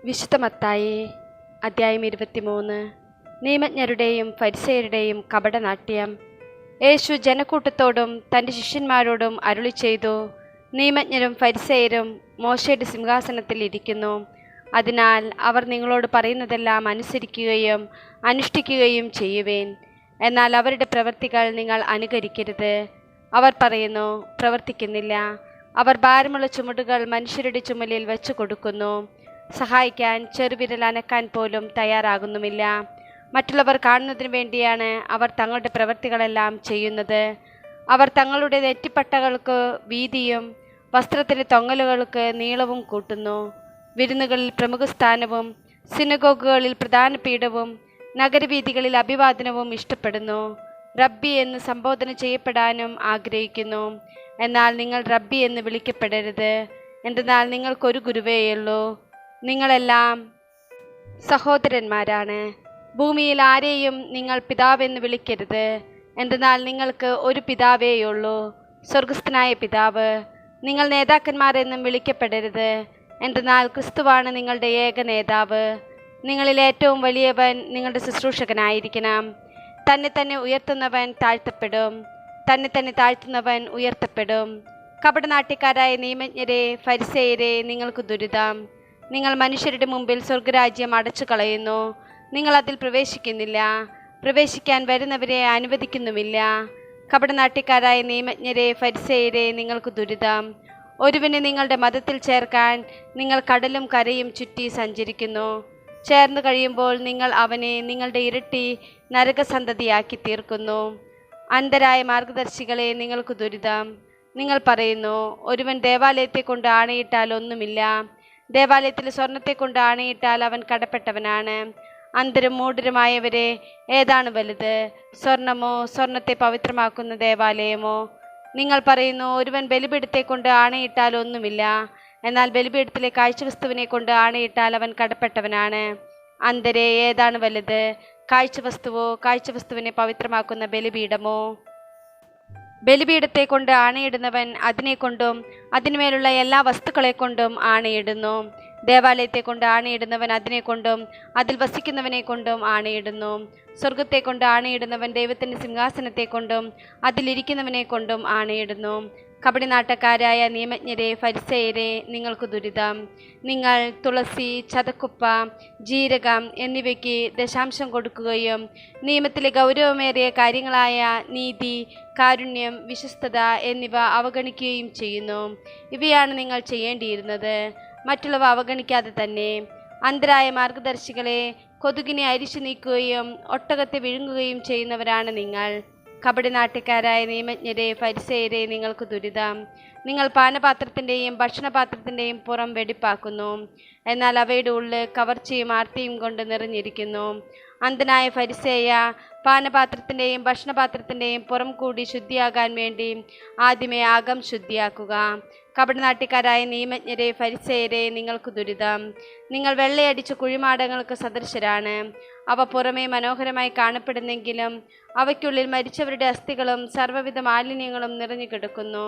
വിശുദ്ധ മത്തായി അദ്ധ്യായം 23. നിയമജ്ഞരുടെയും ഫരിസേയരുടെയും കപടനാട്യം. യേശു ജനക്കൂട്ടത്തോടും തൻ്റെ ശിഷ്യന്മാരോടും അരുളിച്ചെയ്തു, നിയമജ്ഞരും ഫരിസേയരും മോശയുടെ സിംഹാസനത്തിൽ ഇരിക്കുന്നു. അതിനാൽ അവർ നിങ്ങളോട് പറയുന്നതെല്ലാം അനുസരിക്കുകയും അനുഷ്ഠിക്കുകയും ചെയ്യുവേൻ. എന്നാൽ അവരുടെ പ്രവൃത്തികൾ നിങ്ങൾ അനുകരിക്കരുത്. അവർ പറയുന്നു, പ്രവർത്തിക്കുന്നില്ല. അവർ ഭാരമുള്ള ചുമടുകൾ മനുഷ്യരുടെ ചുമലിൽ വെച്ചു കൊടുക്കുന്നു. സഹായിക്കാൻ ചെറുവിരൽ അനക്കാൻ പോലും തയ്യാറാകുന്നുമില്ല. മറ്റുള്ളവർ കാണുന്നതിന് വേണ്ടിയാണ് അവർ തങ്ങളുടെ പ്രവൃത്തികളെല്ലാം ചെയ്യുന്നത്. അവർ തങ്ങളുടെ നെറ്റിപ്പട്ടകൾക്ക് വീതിയും വസ്ത്രത്തിൻ്റെ തൊങ്ങലുകൾക്ക് നീളവും കൂട്ടുന്നു. വിരുന്നുകളിൽ പ്രമുഖ സ്ഥാനവും സിനഗോഗുകളിൽ പ്രധാന പീഠവും നഗരവീഥികളിൽ അഭിവാദനവും ഇഷ്ടപ്പെടുന്നു. റബ്ബി എന്ന് സംബോധന ചെയ്യപ്പെടാനും ആഗ്രഹിക്കുന്നു. എന്നാൽ നിങ്ങൾ റബ്ബി എന്ന് വിളിക്കപ്പെടരുത്. എന്തെന്നാൽ നിങ്ങൾക്കൊരു ഗുരുവേയുള്ളൂ. നിങ്ങളെല്ലാം സഹോദരന്മാരാണ്. ഭൂമിയിൽ ആരെയും നിങ്ങൾ പിതാവെന്ന് വിളിക്കരുത്. എന്തെന്നാൽ നിങ്ങൾക്ക് ഒരു പിതാവേയുള്ളൂ, സ്വർഗസ്ഥനായ പിതാവ്. നിങ്ങൾ നേതാക്കന്മാരെന്നും വിളിക്കപ്പെടരുത്. എന്തെന്നാൽ ക്രിസ്തുവാണ് നിങ്ങളുടെ ഏക നേതാവ്. നിങ്ങളിൽ ഏറ്റവും വലിയവൻ നിങ്ങളുടെ ശുശ്രൂഷകനായിരിക്കണം. തന്നെ ഉയർത്തുന്നവൻ താഴ്ത്തപ്പെടും, തന്നെ താഴ്ത്തുന്നവൻ ഉയർത്തപ്പെടും. കപടനാട്യക്കാരായ നിയമജ്ഞരെ, ഫരിസേയരെ, നിങ്ങൾക്ക് ദുരിതം. നിങ്ങൾ മനുഷ്യരുടെ മുമ്പിൽ സ്വർഗരാജ്യം അടച്ചു കളയുന്നു. നിങ്ങൾ അതിൽ പ്രവേശിക്കുന്നില്ല, പ്രവേശിക്കാൻ വരുന്നവരെ അനുവദിക്കുന്നുമില്ല. കപടനാട്യക്കാരായ നിയമജ്ഞരെ, ഫരിസേയരെ, നിങ്ങൾക്ക് ദുരിതം. ഒരുവനെ നിങ്ങളുടെ മതത്തിൽ ചേർക്കാൻ നിങ്ങൾ കടലും കരയും ചുറ്റി സഞ്ചരിക്കുന്നു. ചേർന്ന് കഴിയുമ്പോൾ നിങ്ങൾ അവനെ നിങ്ങളുടെ ഇരട്ടി നരകസന്തതിയാക്കി തീർക്കുന്നു. അന്ധരായ മാർഗദർശികളെ, നിങ്ങൾക്ക് ദുരിതം. നിങ്ങൾ പറയുന്നു, ഒരുവൻ ദേവാലയത്തെ കൊണ്ട് ആണയിട്ടാൽ ഒന്നുമില്ല. ദേവാലയത്തിൽ സ്വർണത്തെ കൊണ്ട് ആണയിട്ടാൽ അവൻ കടപ്പെട്ടവനാണ്. അന്ധരും മൂഢരുമായവരെ, ഏതാണ് വലുത്, സ്വർണമോ സ്വർണത്തെ പവിത്രമാക്കുന്ന ദേവാലയമോ? നിങ്ങൾ പറയുന്നു, ഒരുവൻ ബലിപീഠത്തെ കൊണ്ട് ആണയിട്ടാൽ ഒന്നുമില്ല. എന്നാൽ ബലിപീഠത്തിലെ കാഴ്ചവസ്തുവിനെ കൊണ്ട് ആണയിട്ടാൽ അവൻ കടപ്പെട്ടവനാണ്. അന്ധരെ, ഏതാണ് വലുത്, കാഴ്ചവസ്തുവോ കാഴ്ചവസ്തുവിനെ പവിത്രമാക്കുന്ന ബലിപീഠമോ? ബലിപീഠത്തെ കൊണ്ട് ആണയിടുന്നവൻ അതിനെക്കൊണ്ടും അതിന്മേലുള്ള എല്ലാ വസ്തുക്കളെ കൊണ്ടും ആണയിടുന്നു. ദേവാലയത്തെ കൊണ്ട് ആണയിടുന്നവൻ അതിനെക്കൊണ്ടും അതിൽ വസിക്കുന്നവനെ കൊണ്ടും ആണയിടുന്നു. സ്വർഗത്തെ കൊണ്ട് ആണയിടുന്നവൻ ദൈവത്തിൻ്റെ സിംഹാസനത്തെ കൊണ്ടും അതിലിരിക്കുന്നവനെ കൊണ്ടും ആണയിടുന്നു. കപടനാട്ടക്കാരായ നിയമജ്ഞരെ, ഫരിസേയരെ, നിങ്ങൾക്ക് ദുരിതം. നിങ്ങൾ തുളസി, ചതക്കുപ്പ, ജീരകം എന്നിവയ്ക്ക് ദശാംശം കൊടുക്കുകയും നിയമത്തിലെ ഗൗരവമേറിയ കാര്യങ്ങളായ നീതി, കാരുണ്യം, വിശ്വസ്തത എന്നിവ അവഗണിക്കുകയും ചെയ്യുന്നു. ഇവയാണ് നിങ്ങൾ ചെയ്യേണ്ടിയിരുന്നത്, മറ്റുള്ളവ അവഗണിക്കാതെ തന്നെ. അന്ധരായ മാർഗദർശികളെ, കൊതുകിനെ അരിച്ചു നീക്കുകയും ഒട്ടകത്തെ വിഴുങ്ങുകയും ചെയ്യുന്നവരാണ് നിങ്ങൾ. കപടനാട്യക്കാരായ നിയമജ്ഞരെ, ഫരിസേയരെ, നിങ്ങൾക്ക് ദുരിതം. നിങ്ങൾ പാനപാത്രത്തിൻ്റെയും ഭക്ഷണപാത്രത്തിൻ്റെയും പുറം വെടിപ്പാക്കുന്നു, എന്നാൽ അവയുടെ ഉള്ളിൽ കവർച്ചയും ആർത്തിയും കൊണ്ട് നിറഞ്ഞിരിക്കുന്നു. അന്ധനായ ഫരിസേയ, പാനപാത്രത്തിൻ്റെയും ഭക്ഷണപാത്രത്തിൻ്റെയും പുറം കൂടി ശുദ്ധിയാകാൻ വേണ്ടി ആദ്യമേ അകം ശുദ്ധിയാക്കുക. കപടനാട്യക്കാരായ നിയമജ്ഞരെ, ഫരിസേയരെ, നിങ്ങൾക്ക് ദുരിതം. നിങ്ങൾ വെള്ളയടിച്ച കുഴിമാടങ്ങൾക്ക് സദൃശരാണ്. അവ പുറമേ മനോഹരമായി കാണപ്പെടുന്നെങ്കിലും അവയ്ക്കുള്ളിൽ മരിച്ചവരുടെ അസ്ഥികളും സർവ്വവിധ മാലിന്യങ്ങളും നിറഞ്ഞു കിടക്കുന്നു.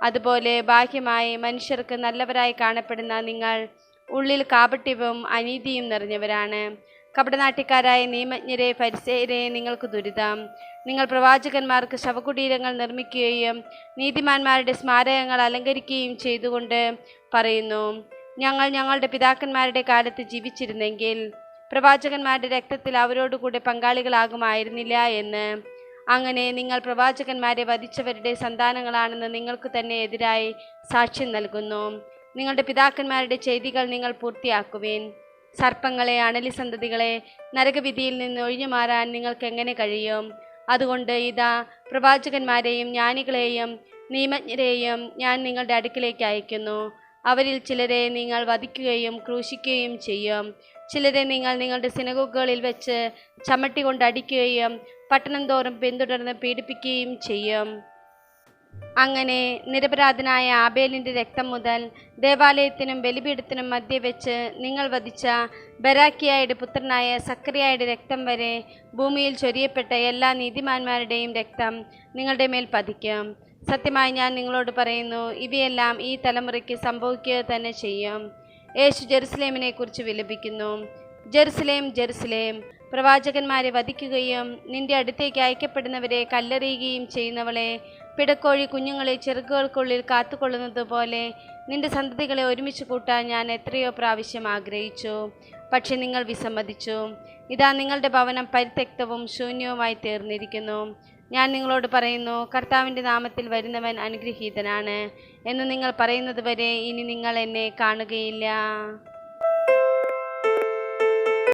അതുപോലെ ബാഹ്യമായി മനുഷ്യർക്ക് നല്ലവരായി കാണപ്പെടുന്ന നിങ്ങൾ ഉള്ളിൽ കാപട്യവും അനീതിയും നിറഞ്ഞവരാണ്. കപടനാട്യക്കാരായ നിയമജ്ഞരെ, ഫരിസേയരെ, നിങ്ങൾക്ക് ദുരിതം. നിങ്ങൾ പ്രവാചകന്മാർക്ക് ശവകുടീരങ്ങൾ നിർമ്മിക്കുകയും നീതിമാന്മാരുടെ സ്മാരകങ്ങൾ അലങ്കരിക്കുകയും ചെയ്തുകൊണ്ട് പറയുന്നു, ഞങ്ങൾ ഞങ്ങളുടെ പിതാക്കന്മാരുടെ കാലത്ത് ജീവിച്ചിരുന്നെങ്കിൽ പ്രവാചകന്മാരുടെ രക്തത്തിൽ അവരോടുകൂടെ പങ്കാളികളാകുമായിരുന്നില്ല എന്ന്. അങ്ങനെ നിങ്ങൾ പ്രവാചകന്മാരെ വധിച്ചവരുടെ സന്താനങ്ങളാണെന്ന് നിങ്ങൾക്ക് തന്നെ എതിരായി സാക്ഷ്യം നൽകുന്നു. നിങ്ങളുടെ പിതാക്കന്മാരുടെ ചെയ്തികൾ നിങ്ങൾ പൂർത്തിയാക്കുവിൻ. സർപ്പങ്ങളെ, അണലി സന്തതികളെ, നരകവിധിയിൽ നിന്ന് ഒഴിഞ്ഞു മാറാൻ നിങ്ങൾക്ക് എങ്ങനെ കഴിയും? അതുകൊണ്ട് ഇതാ, പ്രവാചകന്മാരെയും ജ്ഞാനികളെയും നിയമജ്ഞരെയും ഞാൻ നിങ്ങളുടെ അടുക്കിലേക്ക് അയക്കുന്നു. അവരിൽ ചിലരെ നിങ്ങൾ വധിക്കുകയും ക്രൂശിക്കുകയും ചെയ്യും. ചിലരെ നിങ്ങൾ നിങ്ങളുടെ സിനഗോഗുകളിൽ വെച്ച് ചമ്മട്ടി കൊണ്ട് അടിക്കുകയും പട്ടണം തോറും പിന്തുടർന്ന് പീഡിപ്പിക്കുകയും ചെയ്യും. അങ്ങനെ നിരപരാധനായ ആബേലിൻ്റെ രക്തം മുതൽ ദേവാലയത്തിനും ബലിപീഠത്തിനും മധ്യേ വെച്ച് നിങ്ങൾ വധിച്ച ബരാക്കിയായുടെ പുത്രനായ സക്കറിയായുടെ രക്തം വരെ ഭൂമിയിൽ ചൊരിയപ്പെട്ട എല്ലാ നീതിമാന്മാരുടെയും രക്തം നിങ്ങളുടെ മേൽ പതിക്കും. സത്യമായി ഞാൻ നിങ്ങളോട് പറയുന്നു, ഇവയെല്ലാം ഈ തലമുറയ്ക്ക് സംഭവിക്കുക തന്നെ ചെയ്യും. യേശു ജെറുസലേമിനെ കുറിച്ച് വിലപിക്കുന്നു. ജെറുസലേം, ജെറുസലേം, പ്രവാചകന്മാരെ വധിക്കുകയും നിന്റെ അടുത്തേക്ക് അയക്കപ്പെടുന്നവരെ കല്ലെറിയുകയും ചെയ്യുന്നവളെ, പിടക്കോഴി കുഞ്ഞുങ്ങളെ ചിറകുകൾക്കുള്ളിൽ കാത്തുകൊള്ളുന്നത് പോലെ നിന്റെ സന്തതികളെ ഒരുമിച്ച് കൂട്ടാൻ ഞാൻ എത്രയോ പ്രാവശ്യം ആഗ്രഹിച്ചു, പക്ഷെ നിങ്ങൾ വിസമ്മതിച്ചു. ഇതാ, നിങ്ങളുടെ ഭവനം പരിത്യക്തവും ശൂന്യവുമായി തീർന്നിരിക്കുന്നു. ഞാൻ നിങ്ങളോട് പറയുന്നു, കർത്താവിൻ്റെ നാമത്തിൽ വരുന്നവൻ അനുഗ്രഹീതനാണ് എന്ന് നിങ്ങൾ പറയുന്നത് വരെ ഇനി നിങ്ങൾ എന്നെ കാണുകയില്ല.